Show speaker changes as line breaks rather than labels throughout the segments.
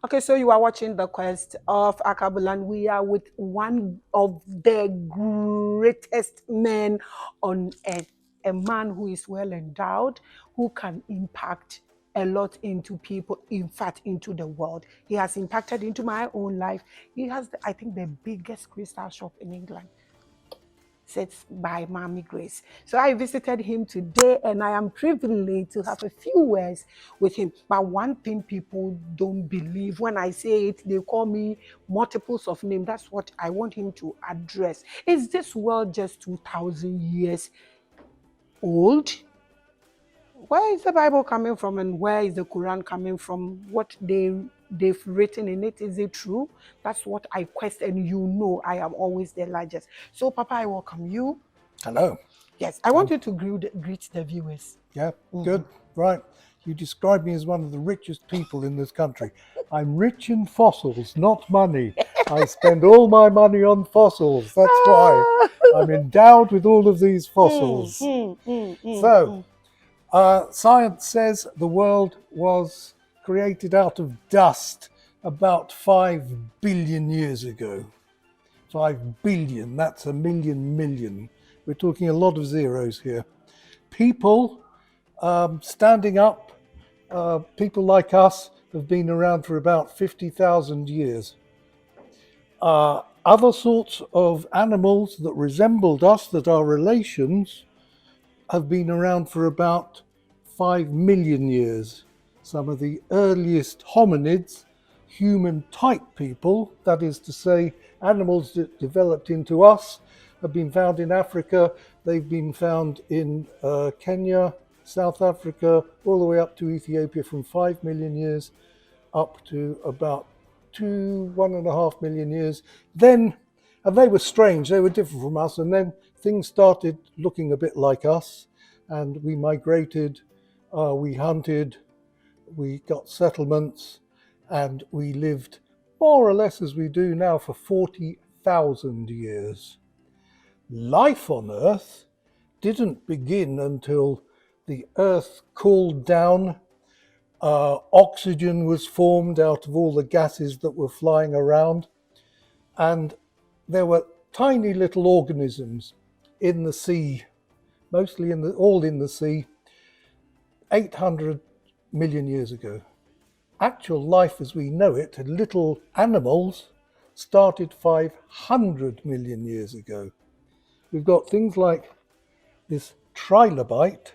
Okay, so you are watching the Quest of Akebulan. We are with one of the greatest men on earth, a man who is well endowed, who can impact a lot into people, in fact, into the world. He has impacted into my own life. He has, I think, the biggest crystal shop in England, set by Maame Grace. So I visited him today and I am privileged to have a few words with him. But one thing people don't believe when I say it, they call me multiples of name. That's what I want him to address. Is this world just 2,000 years old? Where is the Bible coming from and where is the Quran coming from? What they've written in it, is it true? That's what I question. You know I am always the largest. So Papa, I welcome you.
Hello.
Yes, I want you to greet the viewers.
Yeah, good. Right. You describe me as one of the richest people in this country. I'm rich in fossils, not money. I spend all my money on fossils. That's why I'm endowed with all of these fossils. So, science says the world was created out of dust about 5 billion years ago. 5 billion, that's a million. We're talking a lot of zeros here. People standing up, people like us have been around for about 50,000 years. Other sorts of animals that resembled us, that are relations, have been around for about 5 million years. Some of the earliest hominids, human-type people, that is to say, animals that developed into us, have been found in Africa. They've been found in Kenya, South Africa, all the way up to Ethiopia, from 5 million years up to about 1.5 million years. Then, and they were strange, they were different from us, and then things started looking a bit like us, and we migrated, we hunted, we got settlements, and we lived more or less as we do now for 40,000 years. Life on Earth didn't begin until the Earth cooled down. Oxygen was formed out of all the gases that were flying around, and there were tiny little organisms in the sea, mostly all in the sea, 800 million years ago. Actual life as we know it, little animals, started 500 million years ago. We've got things like this trilobite.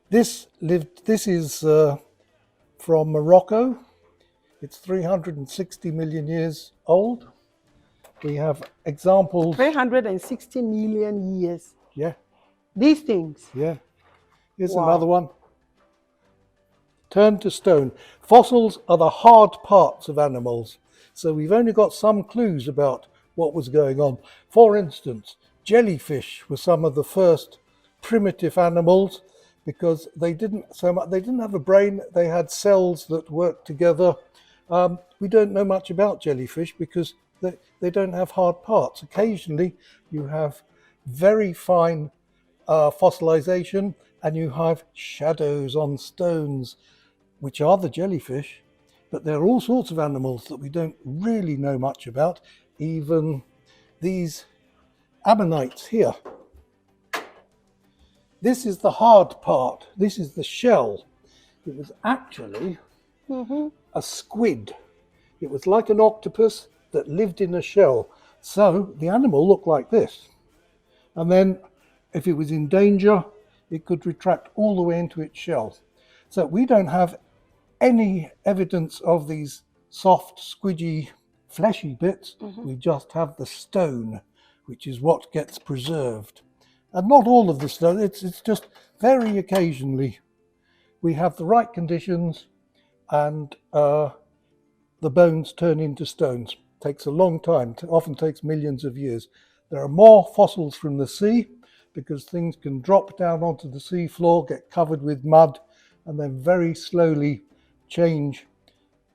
This is from Morocco. It's 360 million years old. We have examples.
360 million years.
Yeah.
These things.
Yeah. Here's
Wow.
another one. Turned to stone. Fossils are the hard parts of animals. So we've only got some clues about what was going on. For instance, jellyfish were some of the first primitive animals because they didn't have a brain. They had cells that worked together. We don't know much about jellyfish because they don't have hard parts. Occasionally you have very fine fossilization, and you have shadows on stones, which are the jellyfish. But there are all sorts of animals that we don't really know much about, even these ammonites here. This is the hard part. This is the shell. It was actually a squid. It was like an octopus that lived in a shell. So the animal looked like this. And then if it was in danger, it could retract all the way into its shell. So we don't have any evidence of these soft, squidgy, fleshy bits. We just have the stone, which is what gets preserved. And not all of the stone, it's just very occasionally we have the right conditions and the bones turn into stones. Takes a long time, often takes millions of years. There are more fossils from the sea because things can drop down onto the sea floor, get covered with mud, and then very slowly change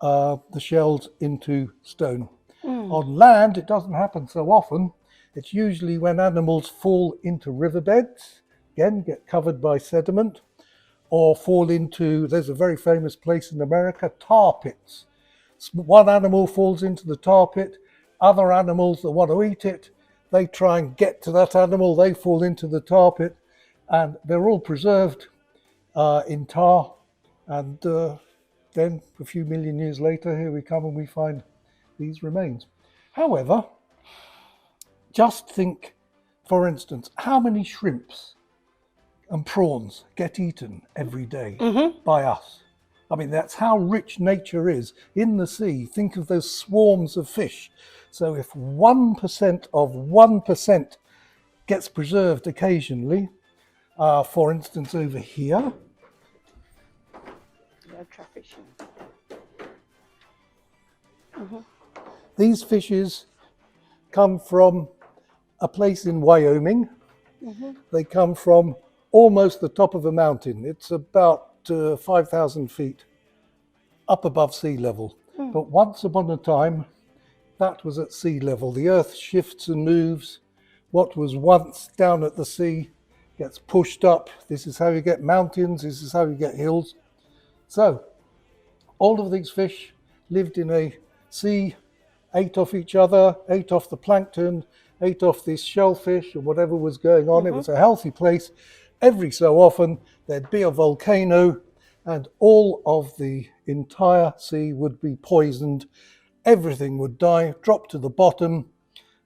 the shells into stone. On land, it doesn't happen so often. It's usually when animals fall into riverbeds, again, get covered by sediment, or fall into, there's a very famous place in America, tar pits. One animal falls into the tar pit, other animals that want to eat it, they try and get to that animal, they fall into the tar pit, and they're all preserved in tar. And then a few million years later, here we come and we find these remains. However, just think, for instance, how many shrimps and prawns get eaten every day by us? I mean, that's how rich nature is. In the sea, think of those swarms of fish. So if 1% of 1% gets preserved occasionally, for instance, over here, these fishes come from a place in Wyoming. They come from almost the top of a mountain. It's about 5,000 feet up above sea level. But once upon a time, that was at sea level. The earth shifts and moves. What was once down at the sea gets pushed up. This is how you get mountains. This is how you get hills. So all of these fish lived in a sea, ate off each other, ate off the plankton, ate off this shellfish or whatever was going on. It was a healthy place. Every so often there'd be a volcano and all of the entire sea would be poisoned. Everything would die, drop to the bottom,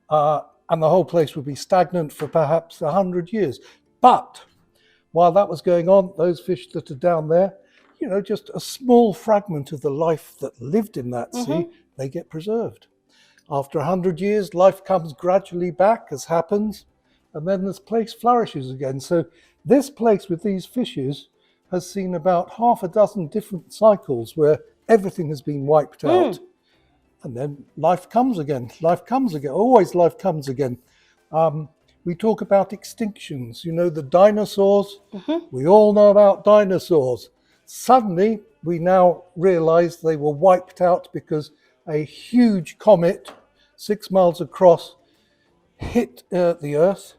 and the whole place would be stagnant for perhaps 100 years. But while that was going on, those fish that are down there, just a small fragment of the life that lived in that sea, they get preserved. After 100 years, life comes gradually back, as happens, and then this place flourishes again. So this place with these fishes has seen about half a dozen different cycles where everything has been wiped out. And then life comes again, always life comes again. We talk about extinctions, the dinosaurs. We all know about dinosaurs. Suddenly, we now realize they were wiped out because a huge comet, 6 miles across, hit the Earth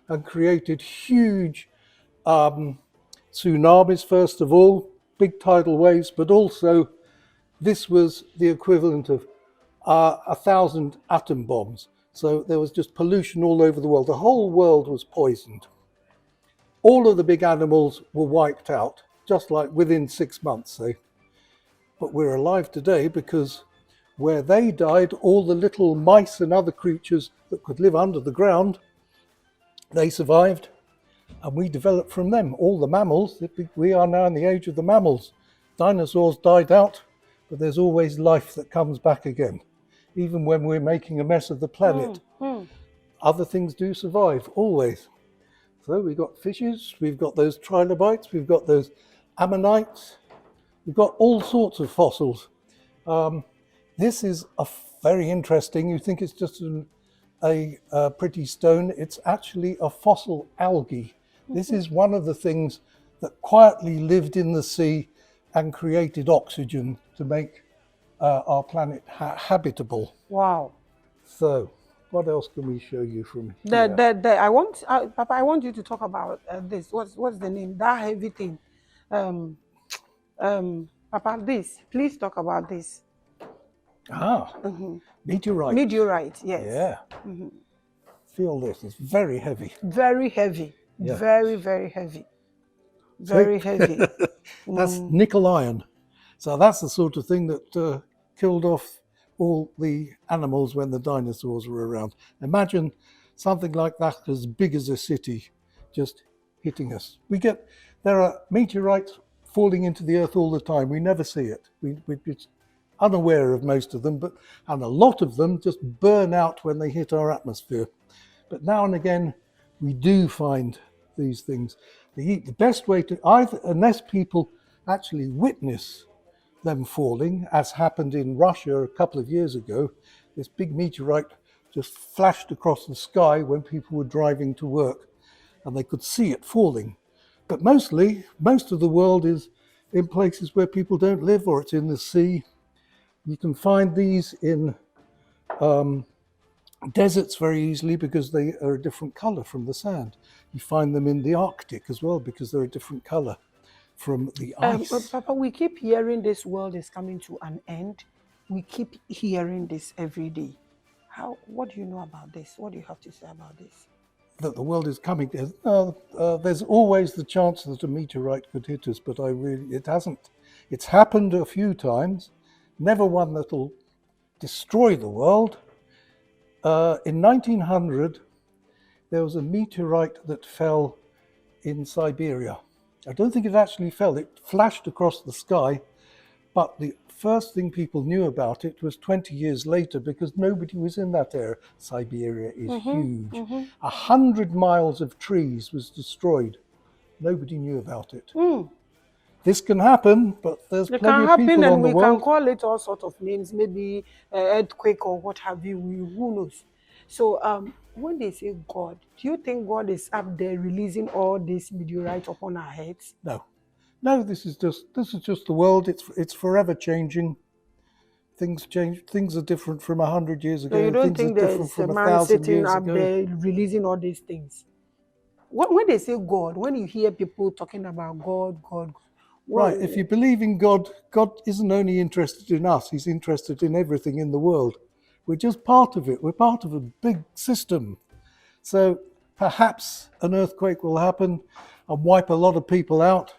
and created huge tsunamis, first of all, big tidal waves, but also this was the equivalent of 1,000 atom bombs. So there was just pollution all over the world. The whole world was poisoned. All of the big animals were wiped out, just like within 6 months, say. But we're alive today because where they died, all the little mice and other creatures that could live under the ground, they survived, and we developed from them. All the mammals, we are now in the age of the mammals. Dinosaurs died out, but there's always life that comes back again. Even when we're making a mess of the planet, other things do survive, always. So we've got fishes, we've got those trilobites, we've got those ammonites, we've got all sorts of fossils. This is very interesting. You think it's just a pretty stone. It's actually a fossil algae. This is one of the things that quietly lived in the sea and created oxygen to make our planet habitable.
Wow.
So, what else can we show you from here?
Papa, I want you to talk about this. What's the name? That heavy thing. Papa, this. Please talk about this.
Meteorites.
Meteorites, yes.
Yeah. Feel this. It's very heavy.
Very heavy. Yeah. Very, very heavy. Very heavy.
That's nickel iron. So that's the sort of thing that killed off all the animals when the dinosaurs were around. Imagine something like that as big as a city just hitting us. There are meteorites falling into the earth all the time. We never see it. We're just unaware of most of them, and a lot of them just burn out when they hit our atmosphere. But now and again, we do find these things. The best way to, unless people actually witness them falling, as happened in Russia a couple of years ago, this big meteorite just flashed across the sky when people were driving to work, and they could see it falling. But most of the world is in places where people don't live, or it's in the sea. You can find these in deserts very easily because they are a different color from the sand. You find them in the Arctic as well because they're a different color from the ice.
Papa, we keep hearing this world is coming to an end. We keep hearing this every day. What do you know about this? What do you have to say about this?
That the world is coming. There's always the chance that a meteorite could hit us, but it hasn't. It's happened a few times, never one that'll destroy the world. In 1900, there was a meteorite that fell in Siberia. I don't think it actually fell. It flashed across the sky, but the first thing people knew about it was 20 years later, because nobody was in that area. Siberia is huge. 100 miles of trees was destroyed. Nobody knew about it. This can happen, but there's
It
plenty
can
of
happen,
people
and
on the
we
world.
can call it all sorts of names, maybe earthquake or what have you. Who knows? So, when they say God, do you think God is up there releasing all this meteorite upon our heads?
No, this is just the world. It's forever changing. Things change. Things are different from 100 years
So you
ago.
don't
Things are
think
different
there's a
from
man
1,000
sitting
years
up
ago.
there releasing all these things? When they say God, when you hear people talking about God,
Right, if you believe in God, God isn't only interested in us, he's interested in everything in the world. We're just part of it. We're part of a big system. So perhaps an earthquake will happen and wipe a lot of people out.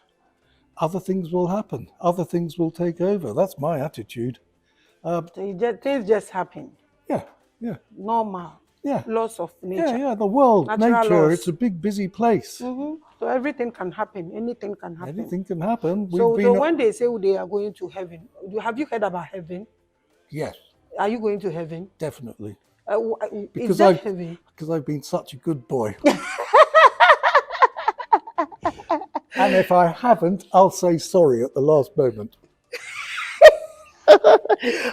Other things will happen. Other things will take over. That's my attitude.
so things just happen.
Yeah, yeah,
Normal.
yeah.
Laws of nature.
Yeah, the world,
Natural
nature,
laws.
it's a big, busy place.
So everything can happen. Anything can happen.
Anything can happen.
So when they say they are going to heaven, have you heard about heaven?
Yes,
Are you going to heaven?
definitely.
Is
Because
that heaven?
I've been such a good boy. And if I haven't, I'll say sorry at the last moment.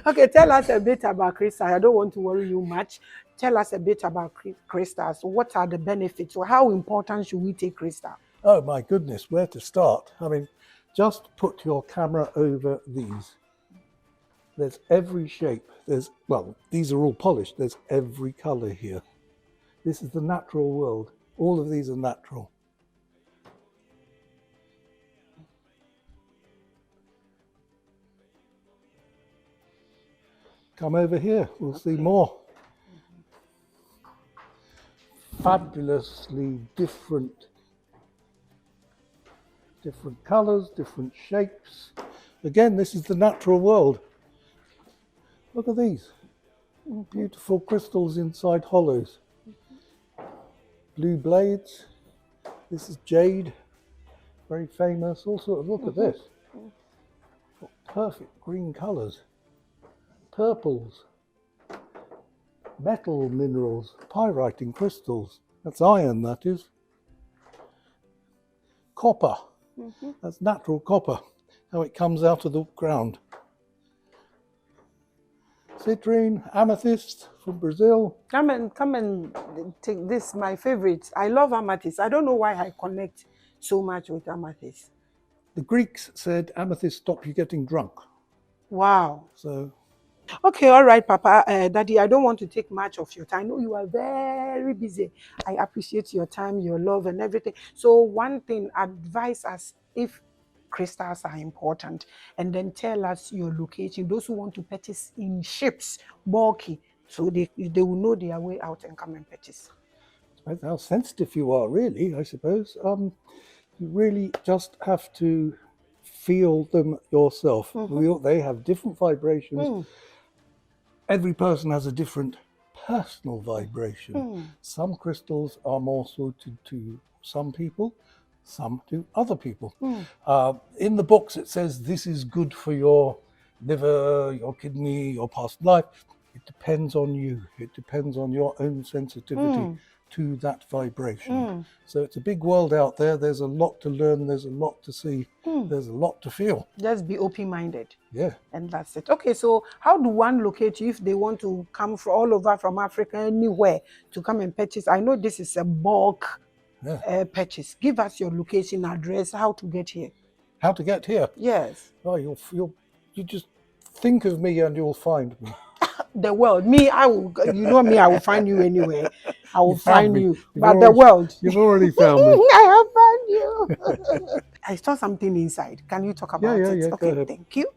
Okay, tell us a bit about crystals. I don't want to worry you much. Tell us a bit about crystals. What are the benefits, or how important should we take crystal?
Oh my goodness, where to start? I mean, just put your camera over these. There's every shape. These are all polished. There's every color here. This is the natural world. All of these are natural. Come over here, we'll see more. Fabulously different colors, different shapes. Again, this is the natural world. Look at these. Beautiful crystals inside hollows. Blue blades. This is jade, very famous. Also, look at this. Perfect green colors. Purples. Metal minerals, pyrite in crystals. That's iron, that is. Copper. That's natural copper. How it comes out of the ground. Citrine, amethyst from Brazil.
Come and take this, my favorite. I love amethyst. I don't know why I connect so much with amethyst.
The Greeks said amethyst stop you getting drunk.
Wow.
So.
Okay, all right, Papa, Daddy, I don't want to take much of your time. I know you are very busy. I appreciate your time, your love, and everything. So one thing, advise us if crystals are important, and then tell us your location. Those who want to purchase in ships, bulky, so they will know their way out and come and purchase.
Depends how sensitive you are, really, I suppose. You really just have to feel them yourself. They have different vibrations. Every person has a different personal vibration. Some crystals are more suited to some people, some to other people. In the books it says this is good for your liver, your kidney, your past life. It depends on you. It depends on your own sensitivity to that vibration. So it's a big world out there. There's a lot to learn. There's a lot to see. There's a lot to feel.
Just be open-minded.
Yeah.
And that's it. Okay, so how do one locate you if they want to come from all over from Africa, anywhere, to come and purchase? I know this is a bulk purchase. Give us your location, address, how to get here.
How to get here?
Yes.
Oh, you just think of me and you'll find me.
The world. Me, I will. You know me. I will find you anywhere. I will find you. But the world.
You've already found me.
I have found you. I saw something inside. Can you talk about it?
Yeah.
Okay,
Go ahead.
thank you.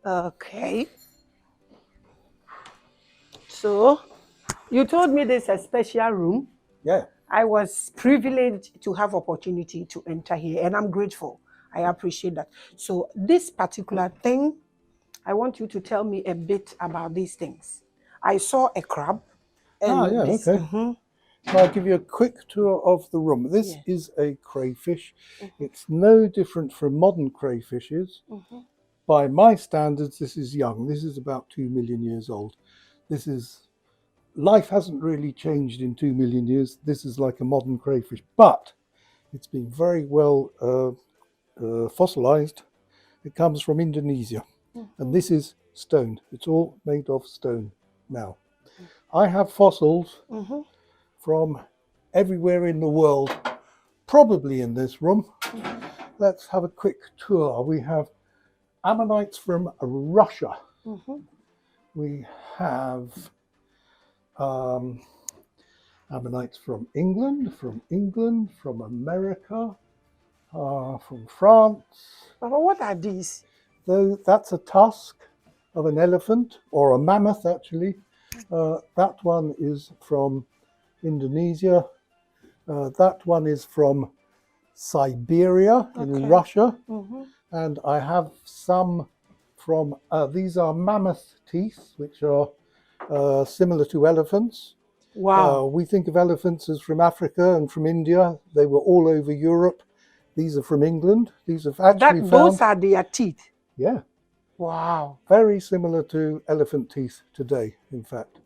Okay. So you told me there's a special room.
Yeah.
I was privileged to have opportunity to enter here, and I'm grateful. I appreciate that. So this particular thing, I want you to tell me a bit about these things. I saw a crab, and
Yeah,
this.
okay. I'll give you a quick tour of the room. This
Yeah.
is a crayfish. It's no different from modern crayfishes. By my standards, this is young. This is about 2 million years old. Life hasn't really changed in 2 million years. This is like a modern crayfish, but it's been very well fossilized. It comes from Indonesia, and this is stone. It's all made of stone now. I have fossils from everywhere in the world, probably in this room. Let's have a quick tour. We have ammonites from Russia. We have ammonites from England, from America, from France.
Papa, what are these?
That's a tusk of an elephant or a mammoth, actually. That one is from Indonesia. That one is from Siberia in Russia. And I have some from, these are mammoth teeth, which are similar to elephants.
Wow.
We think of elephants as from Africa and from India. They were all over Europe. These are from England. These have actually
Those are their teeth.
Yeah.
Wow.
Very similar to elephant teeth today, in fact.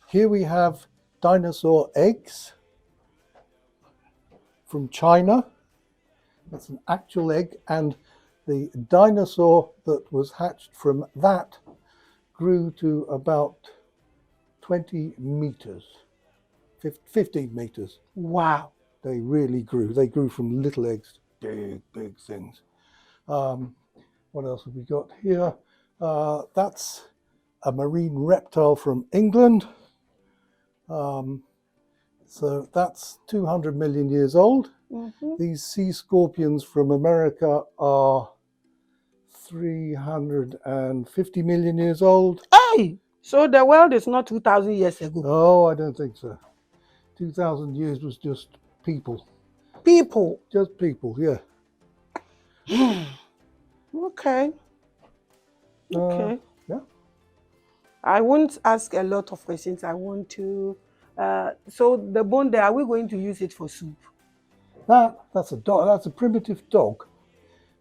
Here we have dinosaur eggs from China. That's an actual egg, and the dinosaur that was hatched from that grew to about 20 meters, 15 meters.
Wow.
They really grew. They grew from little eggs to big things. What else have we got here? That's a marine reptile from England. So that's 200 million years old. These sea scorpions from America are 350 million years old.
Hey! So the world is not 2,000 years ago.
No, I don't think so. 2,000 years was just people.
People.
Just people, yeah.
Okay. Okay.
Yeah.
I won't ask a lot of questions. I want to. So the bone there, are we going to use it for soup?
That's a dog. That's a primitive dog,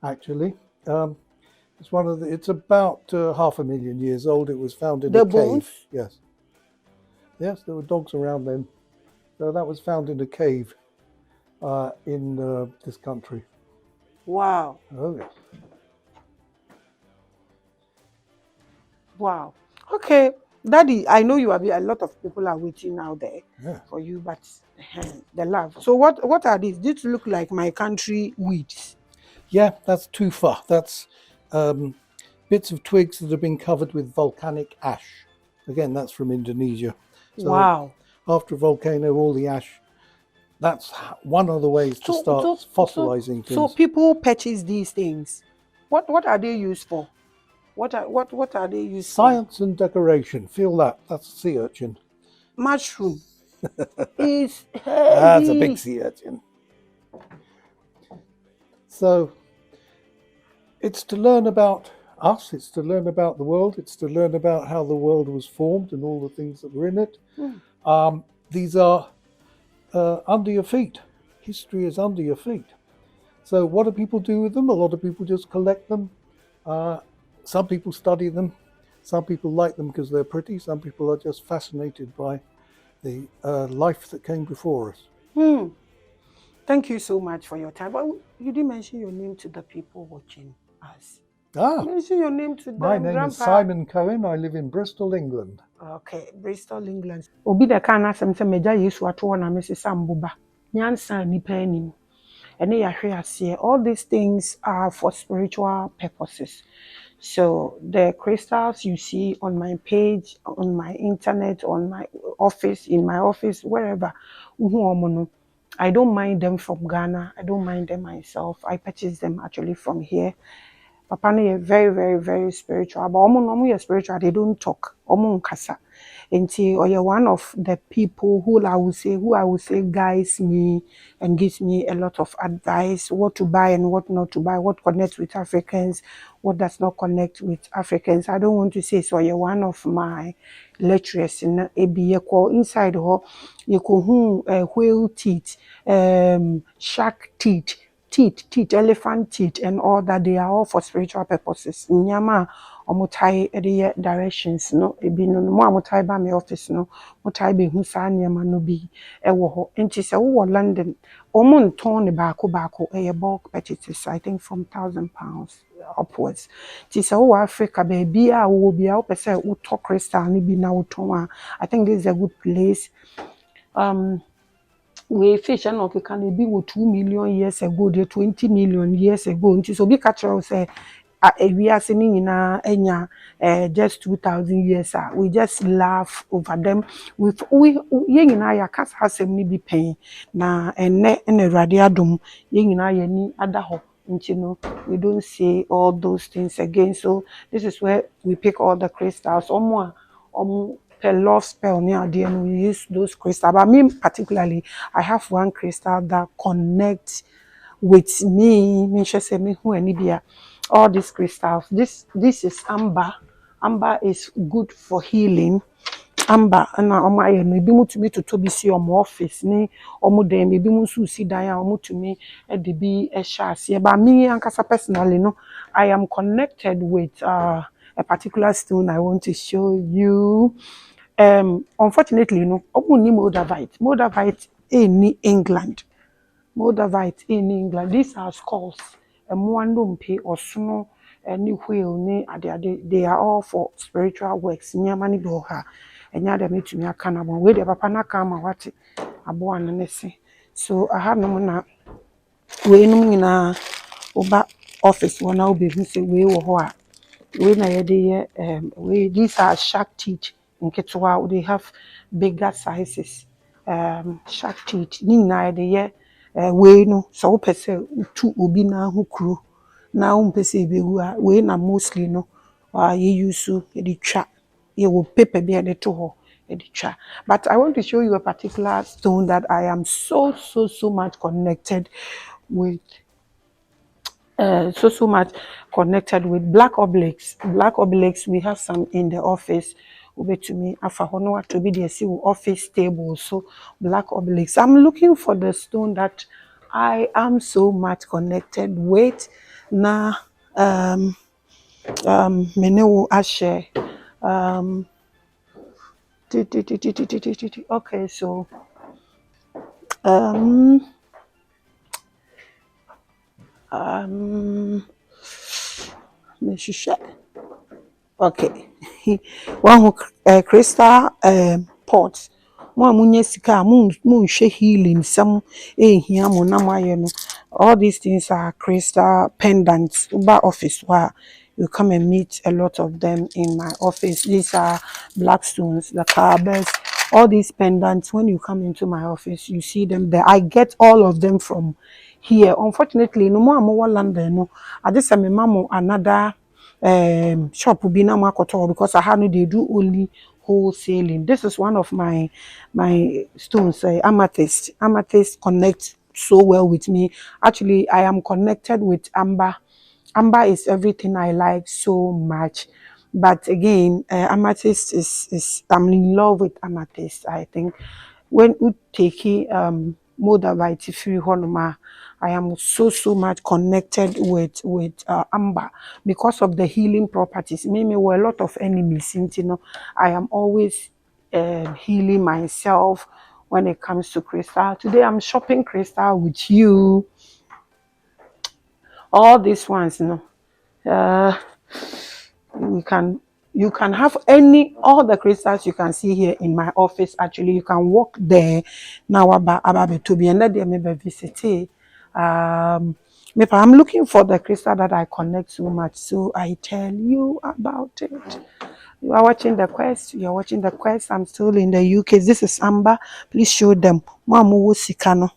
actually. It's about 500,000 years old. It was found in a cave.
Bones?
Yes. Yes, there were dogs around then. So that was found in a cave in this country.
Wow.
Oh, yes.
Wow. Okay. Daddy, I know you are a lot of people are waiting out there for you, but the love. So what are these? These look like my country weeds.
Yeah, that's tufa. That's bits of twigs that have been covered with volcanic ash. Again, that's from Indonesia. So
wow.
After a volcano, all the ash. That's one of the ways to start fossilizing things.
So people purchase these things. What are they used for? What are they used for?
Science and decoration. Feel that. That's a sea urchin.
Mushroom. Is heavy.
That's a big sea urchin. So it's to learn about us, it's to learn about the world, it's to learn about how the world was formed and all the things that were in it. These are under your feet. History is under your feet. So what do people do with them? A lot of people just collect them. Some people study them. Some people like them because they're pretty. Some people are just fascinated by the life that came before us.
Thank you so much for your time. But you didn't mention your name to the people watching us. Mention your name to them.
My name is Simon Cohen. I live in Bristol, England.
Okay, Bristol, England. Obi de kana sem se meja Yesu ato na me sesa mboba. Nyansa nipa anim. Ene yahwe ase. All these things are for spiritual purposes. So the crystals you see on my page, on my internet, on my office, in my office, wherever, I don't mind them from Ghana. I don't mind them myself. I purchase them actually from here. Papa no very, very, very spiritual. But omo spiritual, they don't talk. Omo nkasa. Nti or one of the people who I would say guides me and gives me a lot of advice, what to buy and what not to buy, what connects with Africans, what does not connect with Africans. I don't want to say so. You're one of my lecturers in Ebi inside her, you could whale teeth, shark teeth, elephant teeth, and all that. They are all for spiritual purposes. Nyama omutai ede directions no ebi no mo amutai ba me office no mutai be hu saa nyama no bi ewo ho. Nti se wo London omo nton ne baako bulk purchases, I think from £1,000 upwards. Nti se wo Africa baby a wo bia wo pese wo to crystal ne bi na wo ton a, I think this is a good place. We fish and okay can be 2 million years ago, the 20 million years ago. Nti so be catch say we are seeing enya just 2,000 years. We just laugh over them. We nyina ya kasa asem ni bi pen na enne Awurade adom nyina ya ni ada ho. Nti no, we don't say all those things again. So this is where we pick all the crystals. Omo per love spell near the end we use those crystals. But me particularly, I have one crystal that connects with me. Me say me who any be all these crystals. This is amber. Amber is good for healing. Amber na omo aye no ebi mutumi to bi si omo office ni omo dem ebi mu so si dan a omo tumi e de bi e sha ase. But me ankasa personally no, I am connected with a particular stone I want to show you. Unfortunately, no, omo ni Moldavite. Moldavite in England. Moldavite in England. These are skulls. Mpe Osno, any whale, ni ade. They are all for spiritual works. Nyamani boha. Enya de me tumi aka na bon. We de papa na ka ma wate. Abo ananese. So I have no na we no nyina oba office wona obi hu say we wo ho a. We na ye de we these are shark teeth. Nketwa they have bigger sizes. Shark teeth. Ni na de ye we no so pese tu obi na ho kuro na wo pese bewu a we na mostly no ye use e twa ye wo paper be e to ho e twa. But I want to show you a particular stone that I am so much connected with. So much connected with black obelisks. Black obelisks, we have some in the office. Over to me, afahono to be the office table. So black obelisks. I'm looking for the stone that I am so much connected with. Na menewo ashe. Okay, so okay. One crystal pot. Mo amunye sika mo hwe healing some ehia mo na maye no. All these things are crystal pendants. Uba office wa you come and meet a lot of them in my office. These are black stones, the carbons, all these pendants. When you come into my office, you see them there. I get all of them from here. Unfortunately, no more I'm London. No, I just am mama another shop will be na makoto because I know they do only wholesaling. This is one of my stones, amethyst. Amethyst connects so well with me. Actually, I am connected with amber. Amber is everything I like so much. But again, amethyst is I'm in love with amethyst. I think when you take Moldavite free honoma, I am so much connected with amber because of the healing properties. Maybe were a lot of enemies, you know. I am always healing myself when it comes to crystal. Today I'm shopping crystal with you. All these ones, you know. You can have all the crystals you can see here in my office. Actually, you can walk there now about to be and let them maybe visit it. Maybe I'm looking for the crystal that I connect so much, so I tell you about it. You are watching the quest. You are watching the quest. I'm still in the UK. This is Amber. Please show them. Mamu Sikano.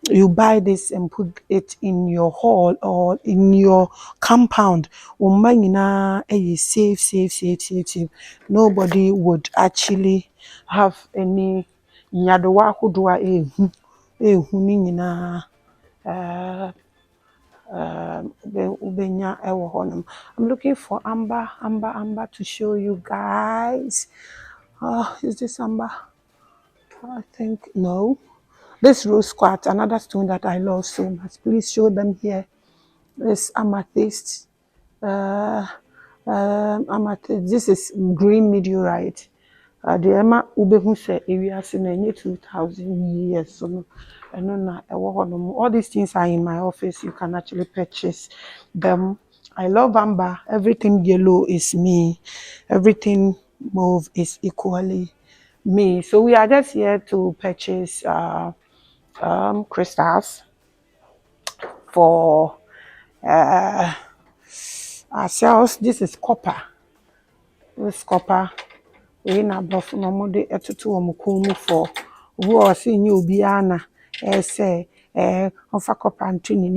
You buy this and put it in your hall or in your compound. Safe. Nobody would actually have any nyadowa ahodoɔ a ehu ne nyinaa ubenya ɛwɔ hɔnom. I'm looking for amber to show you guys. Is this amber? I think no. This rose quartz, another stone that I love so much. Please show them here. This amethyst. Amethyst. This is green meteorite. The Emma Ubehu say areas in 2,000 years. So no, all these things are in my office. You can actually purchase them. I love amber. Everything yellow is me. Everything mauve is equally me. So we are just here to purchase crystals for ourselves. This is copper. This copper. We na buff no more de etutu omukumu for who are seeing you biana say ofa copper antini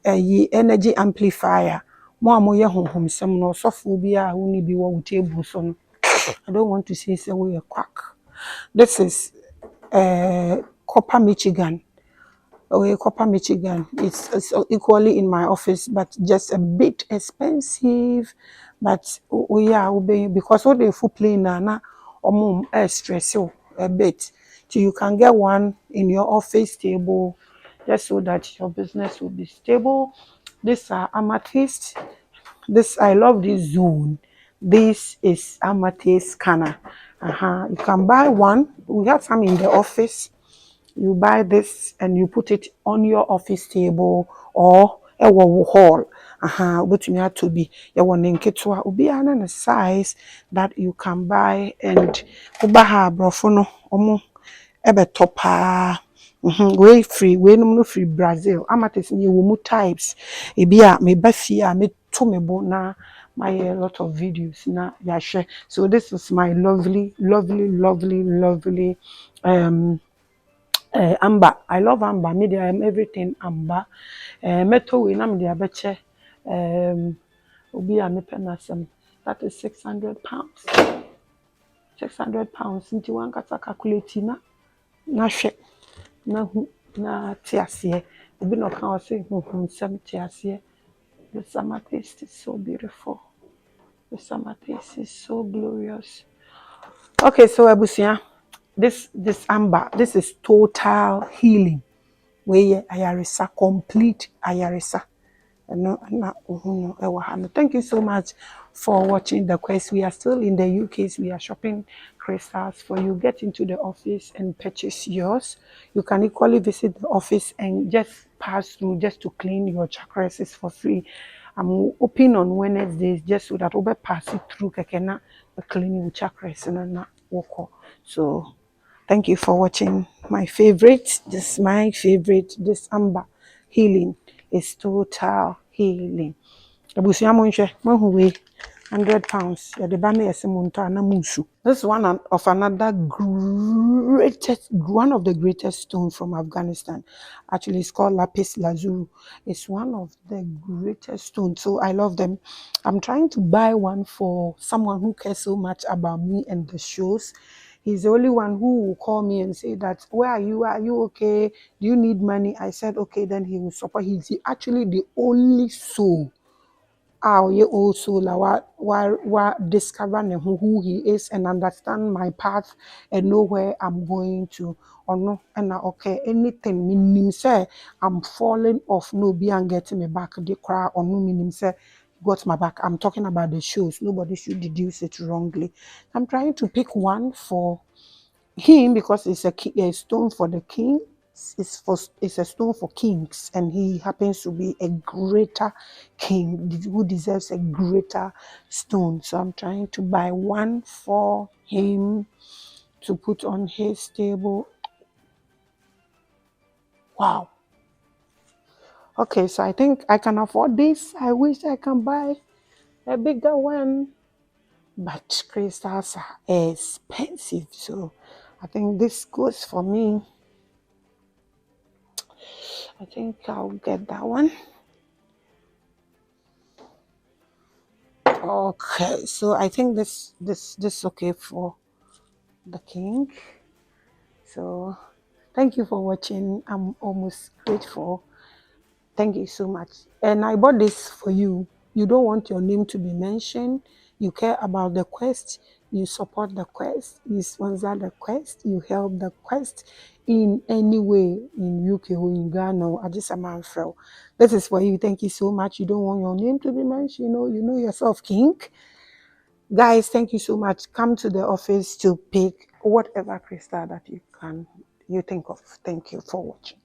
we energy amplifier mo amoye honhom sem no sofo bia who ni bi wo table so no. I don't want to say we a quack. This is copper Michigan. Copper Michigan. It's equally in my office, but just a bit expensive. But yeah, because all the food plane na stress you a bit. So you can get one in your office table, just so that your business will be stable. These are amethyst. This I love this zone. This is amethyst scanner. You can buy one. We have some in the office. You buy this and you put it on your office table or a hall. But you have to be a one in Ketua will be an size that you can buy and ubaha brofono omo ebe topa. Way free, way no free Brazil. Amateurs ni wumu types. Ebia me bafia me to me bo na my a lot of videos na ya share. So this is my lovely amber. I love amber. Media everything amber. Metal we na media beche. Obi a me penasem. That is 600 pounds. 600 pounds. Sinti wan kata calculate na hwe na hu na tiasie. Obi no kan say sem tiasie. The amethyst is so beautiful. The amethyst is so glorious. Okay, so Abusia, this amber, this is total healing. Where ayaresa, complete ayaresa. Thank you so much for watching the quest. We are still in the UK. We are shopping crystals for you. Get into the office and purchase yours. You can equally visit the office and just pass through just to clean your chakras. It's for free. I'm open on Wednesdays just so that we'll pass it through kekena cleaning your chakras and not walk. So thank you for watching. My favorite, this amber healing is total healing. Abusia monhwe mahu £100. Ya de ba na yesi monto anamusu. This is one of another one of the greatest stones from Afghanistan. Actually, it's called lapis lazuli. It's one of the greatest stones. So I love them. I'm trying to buy one for someone who cares so much about me and the shows. He's the only one who will call me and say that, where are you? Are you okay? Do you need money? I said, okay, then he will support. He's actually the only soul. You also discover who he is and understand my path and know where I'm going to or no and okay anything meaning say I'm falling off no be and getting me back the cry or no meaning say got my back. I'm talking about the shows. Nobody should deduce it wrongly. I'm trying to pick one for him because it's a stone for the king. It's a stone for kings, and he happens to be a greater king who deserves a greater stone. So I'm trying to buy one for him to put on his table. Wow. Okay, so I think I can afford this. I wish I can buy a bigger one, but crystals are expensive. So I think this goes for me. I think I'll get that one. Okay, so I think this okay for the king. So thank you for watching. I'm almost grateful. Thank you so much. And I bought this for you. You don't want your name to be mentioned. You care about the quest. You support the quest. You sponsor the quest. You help the quest in any way in UK or in Ghana or Addis Ababa. This is for you. Thank you so much. You don't want your name to be mentioned. You know yourself, King. Guys, thank you so much. Come to the office to pick whatever crystal that you think of. Thank you for watching.